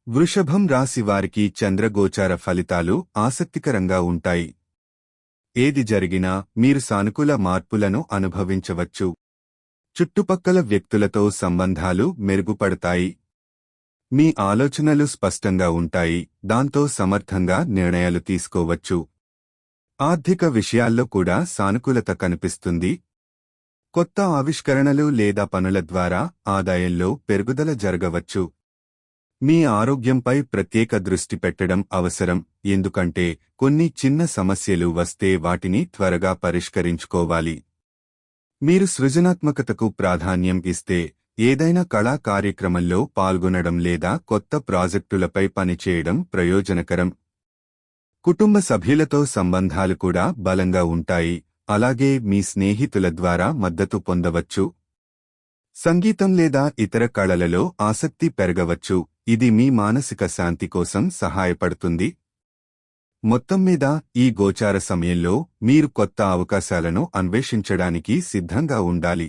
వృషభం రాశి వారికి చంద్రగోచార ఫలితాలు ఆసక్తికరంగా ఉంటాయి. ఏది జరిగినా మీరు సానుకూల మార్పులను అనుభవించవచ్చు. చుట్టుపక్కల వ్యక్తులతో సంబంధాలు మెరుగుపడతాయి. మీ ఆలోచనలు స్పష్టంగా ఉంటాయి, దాంతో సమర్థంగా నిర్ణయాలు తీసుకోవచ్చు. ఆర్థిక విషయాల్లో కూడా సానుకూలత కనిపిస్తుంది. కొత్త ఆవిష్కరణలు లేదా పనుల ద్వారా ఆదాయంలో పెరుగుదల జరగవచ్చు. మీ ఆరోగ్యంపై ప్రత్యేక దృష్టి పెట్టడం అవసరం, ఎందుకంటే కొన్ని చిన్న సమస్యలు వస్తే వాటిని త్వరగా పరిష్కరించుకోవాలి. మీరు సృజనాత్మకతకు ప్రాధాన్యం ఇస్తే ఏదైనా కళా కార్యక్రమంలో పాల్గొనడం లేదా కొత్త ప్రాజెక్టులపై పనిచేయడం ప్రయోజనకరం. కుటుంబ సభ్యులతో సంబంధాలు కూడా బలంగా ఉంటాయి, అలాగే మీ స్నేహితుల ద్వారా మద్దతు పొందవచ్చు. సంగీతం లేదా ఇతర కళలలో ఆసక్తి పెరగవచ్చు, ఇది మీ మానసిక శాంతి కోసం సహాయపడుతుంది. మొత్తం మీద ఈ గోచార సమయంలో మీరు కొత్త అవకాశాలను అన్వేషించడానికి సిద్ధంగా ఉండాలి.